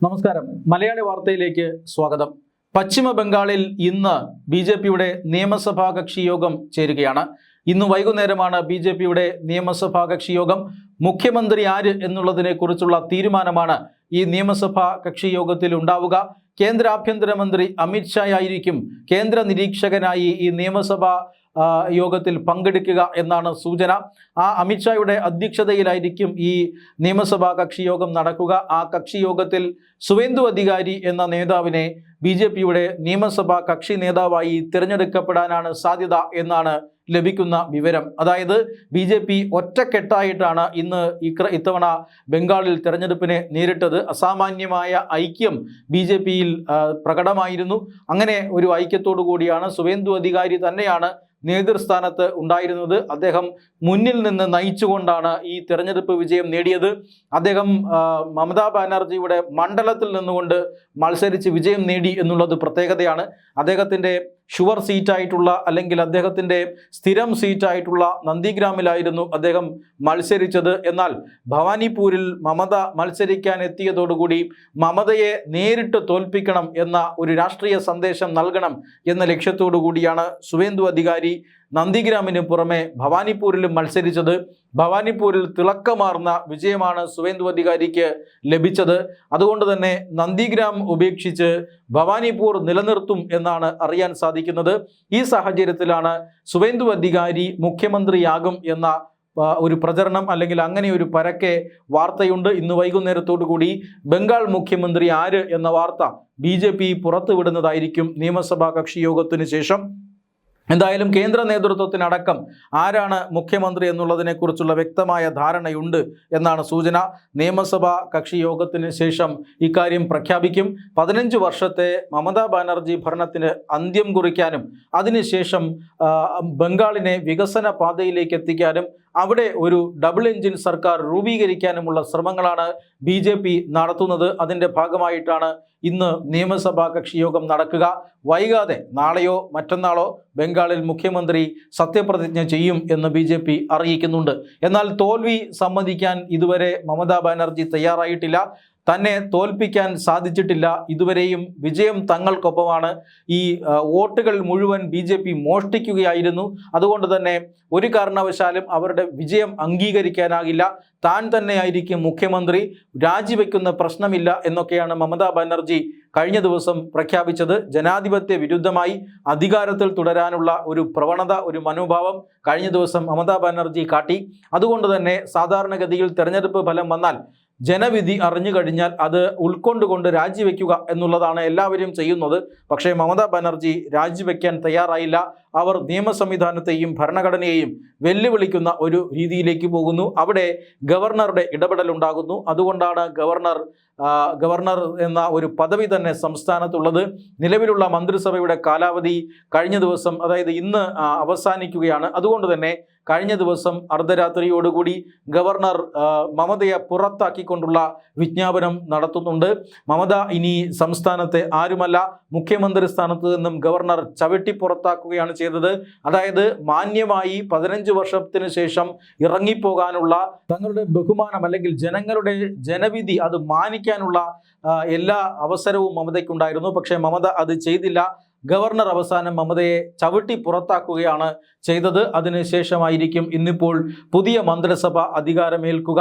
നമസ്കാരം. മലയാളി വാർത്തയിലേക്ക് സ്വാഗതം. പശ്ചിമ ബംഗാളിൽ ഇന്ന് ബി.ജെ.പിയുടെ നിയമസഭാ കക്ഷി യോഗം ചേരുകയാണ്. ഇന്ന് വൈകുന്നേരമാണ് ബി.ജെ.പിയുടെ നിയമസഭാ കക്ഷി യോഗം. മുഖ്യമന്ത്രി ആര് എന്നുള്ളതിനെ കുറിച്ചുള്ള തീരുമാനമാണ് ഈ നിയമസഭാ കക്ഷി യോഗത്തിൽ ഉണ്ടാവുക. കേന്ദ്ര ആഭ്യന്തരമന്ത്രി അമിത് ഷാ ആയിരിക്കും കേന്ദ്ര നിരീക്ഷകനായി ഈ നിയമസഭാ യോഗത്തിൽ പങ്കെടുക്കുക എന്നാണ് സൂചന. ആ അമിത് ഷായുടെ അധ്യക്ഷതയിലായിരിക്കും ഈ നിയമസഭാ കക്ഷി യോഗം നടക്കുക. ആ കക്ഷി യോഗത്തിൽ സുവേന്ദു അധികാരി എന്ന നേതാവിനെ ബി.ജെ.പിയുടെ നിയമസഭാ കക്ഷി നേതാവായി തിരഞ്ഞെടുക്കപ്പെടാനാണ് സാധ്യത എന്നാണ് ലഭിക്കുന്ന വിവരം. അതായത് ബി.ജെ.പി ഒറ്റക്കെട്ടായിട്ടാണ് ഇത്തവണ ബംഗാളിൽ തെരഞ്ഞെടുപ്പിനെ നേരിട്ടത്. അസാമാന്യമായ ഐക്യം ബി.ജെ.പിയിൽ പ്രകടമായിരുന്നു. അങ്ങനെ ഒരു ഐക്യത്തോടു കൂടിയാണ് സുവേന്ദു അധികാരി തന്നെയാണ് നേതൃസ്ഥാനത്ത് ഉണ്ടായിരുന്നത്. അദ്ദേഹം മുന്നിൽ നിന്ന് നയിച്ചുകൊണ്ടാണ് ഈ തെരഞ്ഞെടുപ്പ് വിജയം നേടിയത്. അദ്ദേഹം മമതാ ബാനർജിയുടെ മണ്ഡലത്തിൽ നിന്നുകൊണ്ട് മത്സരിച്ച് വിജയം നേടി എന്നുള്ളത് പ്രത്യേകതയാണ്. അദ്ദേഹത്തിൻ്റെ ഷുവർ സീറ്റായിട്ടുള്ള അല്ലെങ്കിൽ അദ്ദേഹത്തിൻ്റെ സ്ഥിരം സീറ്റായിട്ടുള്ള നന്ദിഗ്രാമിലായിരുന്നു അദ്ദേഹം മത്സരിച്ചത്. എന്നാൽ ഭവാനിപ്പൂരിൽ മമത മത്സരിക്കാൻ എത്തിയതോടുകൂടി മമതയെ നേരിട്ട് തോൽപ്പിക്കണം എന്ന ഒരു രാഷ്ട്രീയ സന്ദേശം നൽകണം എന്ന ലക്ഷ്യത്തോടു കൂടിയാണ് സുവേന്ദു അധികാരി നന്ദിഗ്രാമിന് പുറമെ ഭവാനിപ്പൂരിലും മത്സരിച്ചത്. ഭവാനിപ്പൂരിൽ തിളക്കമാർന്ന വിജയമാണ് സുവേന്ദു അധികാരിക്ക് ലഭിച്ചത്. അതുകൊണ്ട് തന്നെ നന്ദിഗ്രാം ഉപേക്ഷിച്ച് ഭവാനിപ്പൂർ നിലനിർത്തും എന്നാണ് അറിയാൻ സാധിക്കുന്നത്. ഈ സാഹചര്യത്തിലാണ് സുവേന്ദു അധികാരി മുഖ്യമന്ത്രിയാകും എന്ന ഒരു പ്രചരണം അല്ലെങ്കിൽ അങ്ങനെ ഒരു പരക്കെ വാർത്തയുണ്ട്. ഇന്ന് വൈകുന്നേരത്തോടു കൂടി ബംഗാൾ മുഖ്യമന്ത്രി ആര് എന്ന വാർത്ത ബി.ജെ.പി പുറത്തുവിടുന്നതായിരിക്കും നിയമസഭാ കക്ഷി യോഗത്തിന് ശേഷം. എന്തായാലും കേന്ദ്ര നേതൃത്വത്തിനടക്കം ആരാണ് മുഖ്യമന്ത്രി എന്നുള്ളതിനെക്കുറിച്ചുള്ള വ്യക്തമായ ധാരണയുണ്ട് എന്നാണ് സൂചന. നിയമസഭാ കക്ഷി യോഗത്തിന് ശേഷം ഇക്കാര്യം പ്രഖ്യാപിക്കും. 15 വർഷത്തെ മമതാ ബാനർജി ഭരണത്തിന് അന്ത്യം കുറിക്കാനും അതിനുശേഷം ബംഗാളിനെ വികസന പാതയിലേക്ക് എത്തിക്കാനും അവിടെ ഒരു ഡബിൾ എഞ്ചിൻ സർക്കാർ രൂപീകരിക്കാനുമുള്ള ശ്രമങ്ങളാണ് ബി.ജെ.പി നടത്തുന്നത്. അതിൻ്റെ ഭാഗമായിട്ടാണ് ഇന്ന് നിയമസഭാ കക്ഷി യോഗം നടക്കുക. വൈകാതെ നാളെയോ മറ്റന്നാളോ ബംഗാളിൽ മുഖ്യമന്ത്രി സത്യപ്രതിജ്ഞ ചെയ്യും എന്ന് ബി.ജെ.പി അറിയിക്കുന്നുണ്ട്. എന്നാൽ തോൽവി സമ്മതിക്കാൻ ഇതുവരെ മമതാ ബാനർജി തയ്യാറായിട്ടില്ല. തന്നെ തോൽപ്പിക്കാൻ സാധിച്ചിട്ടില്ല. ഇതുവരെയും വിജയം തങ്ങൾക്കൊപ്പമാണ്. ഈ വോട്ടുകൾ മുഴുവൻ ബി.ജെ.പി മോഷ്ടിക്കുകയായിരുന്നു. അതുകൊണ്ട് തന്നെ ഒരു കാരണവശാലും അവരുടെ വിജയം അംഗീകരിക്കാനാകില്ല. താൻ തന്നെയായിരിക്കും മുഖ്യമന്ത്രി, രാജിവെക്കുന്ന പ്രശ്നമില്ല എന്നൊക്കെയാണ് മമതാ ബാനർജി കഴിഞ്ഞ ദിവസം പ്രഖ്യാപിച്ചത്. ജനാധിപത്യ വിരുദ്ധമായി അധികാരത്തിൽ തുടരാനുള്ള ഒരു പ്രവണത, ഒരു മനോഭാവം കഴിഞ്ഞ ദിവസം മമതാ ബാനർജി കാട്ടി. അതുകൊണ്ട് തന്നെ സാധാരണഗതിയിൽ തെരഞ്ഞെടുപ്പ് ഫലം വന്നാൽ ജനവിധി അറിഞ്ഞു കഴിഞ്ഞാൽ അത് ഉൾക്കൊണ്ടുകൊണ്ട് രാജിവെക്കുക എന്നുള്ളതാണ് എല്ലാവരും ചെയ്യുന്നത്. പക്ഷേ മമതാ ബാനർജി രാജിവെക്കാൻ തയ്യാറായില്ല. അവർ നിയമ സംവിധാനത്തെയും ഭരണഘടനയെയും വെല്ലുവിളിക്കുന്ന ഒരു രീതിയിലേക്ക് പോകുന്നു. അവിടെ ഗവർണറുടെ ഇടപെടലുണ്ടാകുന്നു. അതുകൊണ്ടാണ് ഗവർണർ എന്ന ഒരു പദവി തന്നെ സംസ്ഥാനത്തുള്ളത്. നിലവിലുള്ള മന്ത്രിസഭയുടെ കാലാവധി കഴിഞ്ഞ ദിവസം, അതായത് ഇന്ന് അവസാനിക്കുകയാണ്. അതുകൊണ്ട് തന്നെ കഴിഞ്ഞ ദിവസം അർദ്ധരാത്രിയോടുകൂടി ഗവർണർ മമതയെ പുറത്താക്കിക്കൊണ്ടുള്ള വിജ്ഞാപനം നടത്തുന്നുണ്ട്. മമത ഇനി സംസ്ഥാനത്തെ ആരുമല്ല, മുഖ്യമന്ത്രി സ്ഥാനത്ത് നിന്നും ഗവർണർ ചവിട്ടി പുറത്താക്കുകയാണ് ചെയ്തത്. അതായത് മാന്യമായി 15 വർഷത്തിന് ശേഷം ഇറങ്ങിപ്പോകാനുള്ള തങ്ങളുടെ ബഹുമാനം അല്ലെങ്കിൽ ജനങ്ങളുടെ ജനവിധി അത് മാനിക്കാനുള്ള എല്ലാ അവസരവും മമതയ്ക്കുണ്ടായിരുന്നു. പക്ഷേ മമത അത് ചെയ്തില്ല. ഗവർണർ അവസാനം മമതയെ ചവിട്ടി പുറത്താക്കുകയാണ് ചെയ്തത്. അതിനുശേഷമായിരിക്കും ഇന്നിപ്പോൾ പുതിയ മന്ത്രിസഭ അധികാരമേൽക്കുക.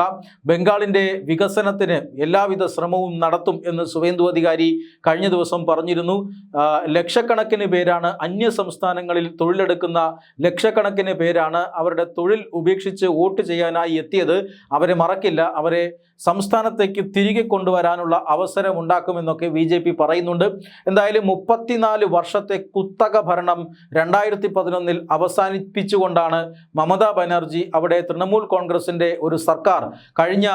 ബംഗാളിൻ്റെ വികസനത്തിന് എല്ലാവിധ ശ്രമവും നടത്തും എന്ന് സുവേന്ദു അധികാരി കഴിഞ്ഞ ദിവസം പറഞ്ഞിരുന്നു. ലക്ഷക്കണക്കിന് പേരാണ് അന്യ സംസ്ഥാനങ്ങളിൽ തൊഴിലെടുക്കുന്ന ലക്ഷക്കണക്കിന് പേരാണ് അവരുടെ തൊഴിൽ ഉപേക്ഷിച്ച് വോട്ട് ചെയ്യാനായി എത്തിയത്. അവരെ മറക്കില്ല. അവരെ സംസ്ഥാനത്തേക്ക് തിരികെ കൊണ്ടുവരാനുള്ള അവസരം ഉണ്ടാക്കുമെന്നൊക്കെ ബി.ജെ.പി പറയുന്നുണ്ട്. എന്തായാലും 34 വർഷത്തെ കുത്തക ഭരണം 2011 അവസാനിപ്പിച്ചുകൊണ്ടാണ് മമതാ ബാനർജി അവിടെ തൃണമൂൽ കോൺഗ്രസിൻ്റെ ഒരു സർക്കാർ കഴിഞ്ഞ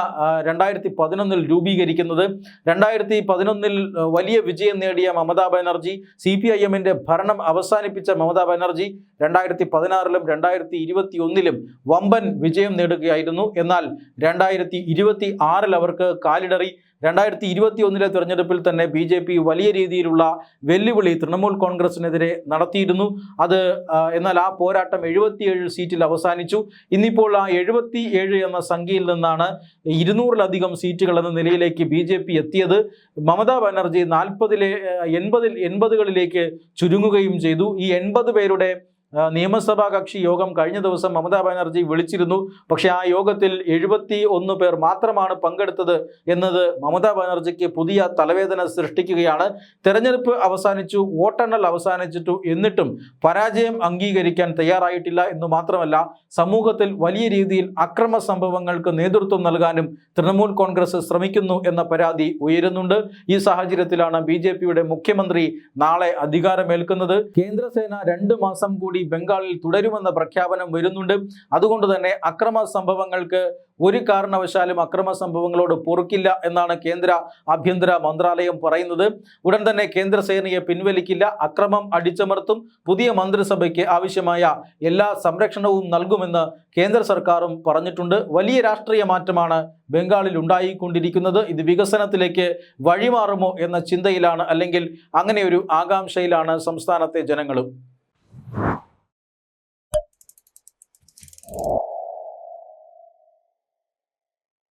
2011 രൂപീകരിക്കുന്നത്. 2011 വലിയ വിജയം നേടിയ മമതാ ബാനർജി, CPIM-ന്റെ ഭരണം അവസാനിപ്പിച്ച മമതാ ബാനർജി 2016-ലും 2021-ലും വമ്പൻ വിജയം നേടുകയായിരുന്നു. എന്നാൽ 2026 അവർക്ക് കാലിടറി. 2021 തെരഞ്ഞെടുപ്പിൽ തന്നെ BJP വലിയ രീതിയിലുള്ള വെല്ലുവിളി തൃണമൂൽ കോൺഗ്രസിനെതിരെ നടത്തിയിരുന്നു. എന്നാൽ ആ പോരാട്ടം 77 സീറ്റിൽ അവസാനിച്ചു. ഇന്നിപ്പോൾ ആ 77 എന്ന സംഖ്യയിൽ നിന്നാണ് 200-ലധികം സീറ്റുകൾ എന്ന നിലയിലേക്ക് BJP എത്തിയത്. മമതാ ബാനർജി 80കളിലേക്ക് ചുരുങ്ങുകയും ചെയ്തു. ഈ 80 പേരുടെ നിയമസഭാ കക്ഷി യോഗം കഴിഞ്ഞ ദിവസം മമതാ ബാനർജി വിളിച്ചിരുന്നു. പക്ഷേ ആ യോഗത്തിൽ 71 പേർ മാത്രമാണ് പങ്കെടുത്തത് എന്നത് മമതാ ബാനർജിക്ക് പുതിയ തലവേദന സൃഷ്ടിക്കുകയാണ്. തെരഞ്ഞെടുപ്പ് അവസാനിച്ചു, വോട്ടെണ്ണൽ അവസാനിച്ചിട്ടു, എന്നിട്ടും പരാജയം അംഗീകരിക്കാൻ തയ്യാറായിട്ടില്ല എന്ന് മാത്രമല്ല, സമൂഹത്തിൽ വലിയ രീതിയിൽ അക്രമ സംഭവങ്ങൾക്ക് നേതൃത്വം നൽകാനും തൃണമൂൽ കോൺഗ്രസ് ശ്രമിക്കുന്നു എന്ന പരാതി ഉയരുന്നുണ്ട്. ഈ സാഹചര്യത്തിലാണ് BJPയുടെ മുഖ്യമന്ത്രി നാളെ അധികാരമേൽക്കുന്നത്. കേന്ദ്രസേന 2 മാസം കൂടി ബംഗാളിൽ തുടരുമെന്ന പ്രഖ്യാപനം വരുന്നുണ്ട്. അതുകൊണ്ട് തന്നെ അക്രമ സംഭവങ്ങൾക്ക് ഒരു കാരണവശാലും അക്രമ സംഭവങ്ങളോട് പൊറുക്കില്ല എന്നാണ് കേന്ദ്ര ആഭ്യന്തര മന്ത്രാലയം പറയുന്നത്. ഉടൻ തന്നെ കേന്ദ്രസേനയെ പിൻവലിക്കില്ല, അക്രമം അടിച്ചമർത്തും, പുതിയ മന്ത്രിസഭയ്ക്ക് ആവശ്യമായ എല്ലാ സംരക്ഷണവും നൽകുമെന്ന് കേന്ദ്ര സർക്കാരും പറഞ്ഞിട്ടുണ്ട്. വലിയ രാഷ്ട്രീയ മാറ്റമാണ് ബംഗാളിൽ ഉണ്ടായിക്കൊണ്ടിരിക്കുന്നത്. ഇത് വികസനത്തിലേക്ക് വഴിമാറുമോ എന്ന ചിന്തയിലാണ്, അല്ലെങ്കിൽ അങ്ങനെ ഒരു ആകാംക്ഷയിലാണ് സംസ്ഥാനത്തെ ജനങ്ങളും.